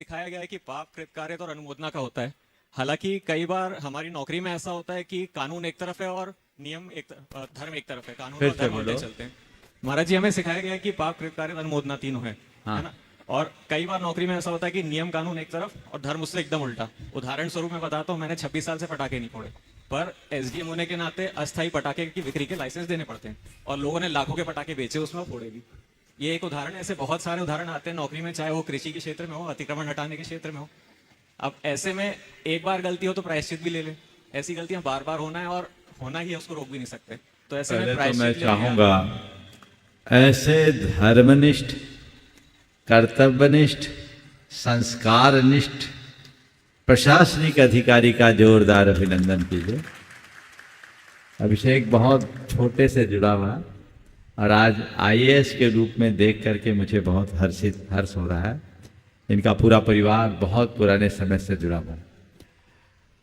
सिखाया गया है कि पाप कृतकार्यता और अनुमोदना का होता है। हालांकि कई बार हमारी नौकरी में ऐसा होता है कि कानून एक तरफ है और नियम धर्म एक तरफ है, कानून फिर और से धर्म उल्टे बोलो। चलते हैं। महाराज जी, हमें सिखाया गया है कि पाप कृतकार्यता अनुमोदना तीनों है हाँ। ना। और कई बार नौकरी में ऐसा होता है कि नियम कानून एक तरफ और धर्म उससे एकदम उल्टा। उदाहरण स्वरूप मैं बताता हूँ, मैंने 26 साल से पटाखे नहीं फोड़े, पर एसडीएम होने के नाते अस्थायी पटाखे की बिक्री के लाइसेंस देने पड़ते हैं और लोगों ने लाखों के पटाखे बेचे, उसमें फोड़े भी। ये एक उदाहरण है, ऐसे बहुत सारे उदाहरण आते हैं नौकरी में, चाहे वो कृषि के क्षेत्र में हो, अतिक्रमण हटाने के क्षेत्र में हो। अब ऐसे में एक बार गलती हो तो प्रायश्चित भी ले ले। ऐसी गलतियां बार बार होना है और होना ही है, उसको रोक भी नहीं सकते। तो ऐसे में पहले तो मैं प्रायश्चित लेने या चाहूंगा ऐसे धर्मनिष्ठ, कर्तव्यनिष्ठ, संस्कारनिष्ठ प्रशासनिक अधिकारी का जोरदार अभिनंदन कीजिए। अभिषेक बहुत छोटे से जुड़ा हुआ और आज आईएएस के रूप में देख करके मुझे बहुत हर्ष हो रहा है। इनका पूरा परिवार बहुत पुराने समय से जुड़ा हुआ है।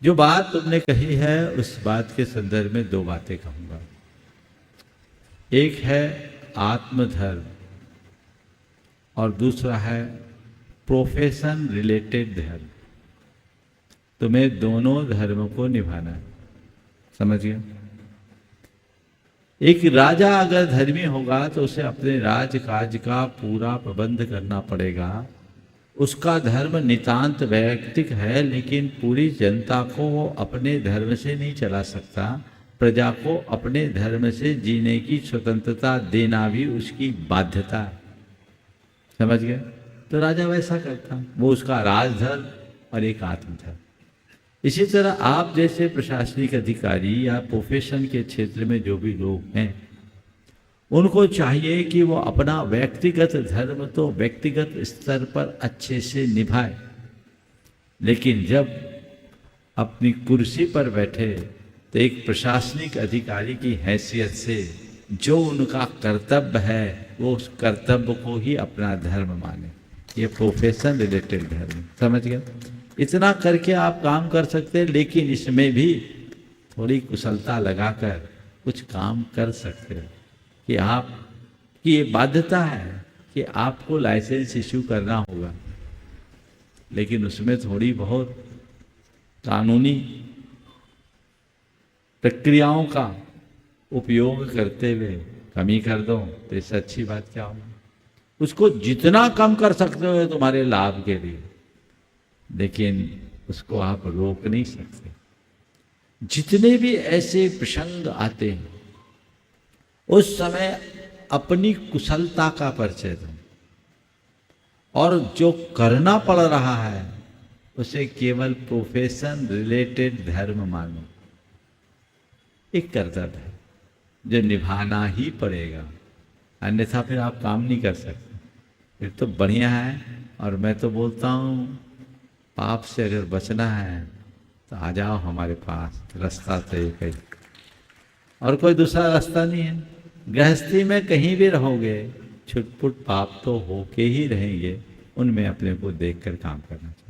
जो बात तुमने कही है उस बात के संदर्भ में दो बातें कहूंगा। एक है आत्मधर्म और दूसरा है प्रोफेशन रिलेटेड धर्म। तुम्हें दोनों धर्म को निभाना है, समझ गए। एक राजा अगर धर्मी होगा तो उसे अपने राजकाज का पूरा प्रबंध करना पड़ेगा। उसका धर्म नितांत वैयक्तिक है, लेकिन पूरी जनता को वो अपने धर्म से नहीं चला सकता। प्रजा को अपने धर्म से जीने की स्वतंत्रता देना भी उसकी बाध्यता है, समझ गए। तो राजा वैसा करता, वो उसका राजधर्म और एक आत्मधर्म। इसी तरह आप जैसे प्रशासनिक अधिकारी या प्रोफेशन के क्षेत्र में जो भी लोग हैं, उनको चाहिए कि वो अपना व्यक्तिगत धर्म तो व्यक्तिगत स्तर पर अच्छे से निभाए, लेकिन जब अपनी कुर्सी पर बैठे तो एक प्रशासनिक अधिकारी की हैसियत से जो उनका कर्तव्य है वो उस कर्तव्य को ही अपना धर्म माने। ये प्रोफेशन रिलेटेड धर्म, समझ गए। इतना करके आप काम कर सकते हैं, लेकिन इसमें भी थोड़ी कुशलता लगाकर कुछ काम कर सकते हैं कि आपकी ये बाध्यता है कि आपको लाइसेंस इश्यू करना होगा, लेकिन उसमें थोड़ी बहुत कानूनी प्रक्रियाओं का उपयोग करते हुए कमी कर दो तो इससे अच्छी बात क्या होगी। उसको जितना कम कर सकते हो तुम्हारे लाभ के लिए, लेकिन उसको आप रोक नहीं सकते। जितने भी ऐसे प्रसंग आते हैं उस समय अपनी कुशलता का परिचय दो और जो करना पड़ रहा है उसे केवल प्रोफेशन रिलेटेड धर्म मानो। एक कर्तव्य है जो निभाना ही पड़ेगा, अन्यथा फिर आप काम नहीं कर सकते। फिर तो बढ़िया है। और मैं तो बोलता हूँ, पाप से अगर बचना है तो आ जाओ हमारे पास, रास्ता तो एक है और कोई दूसरा रास्ता नहीं है। गृहस्थी में कहीं भी रहोगे, छुटपुट पाप तो होके ही रहेंगे, उनमें अपने को देखकर काम करना चाहिए।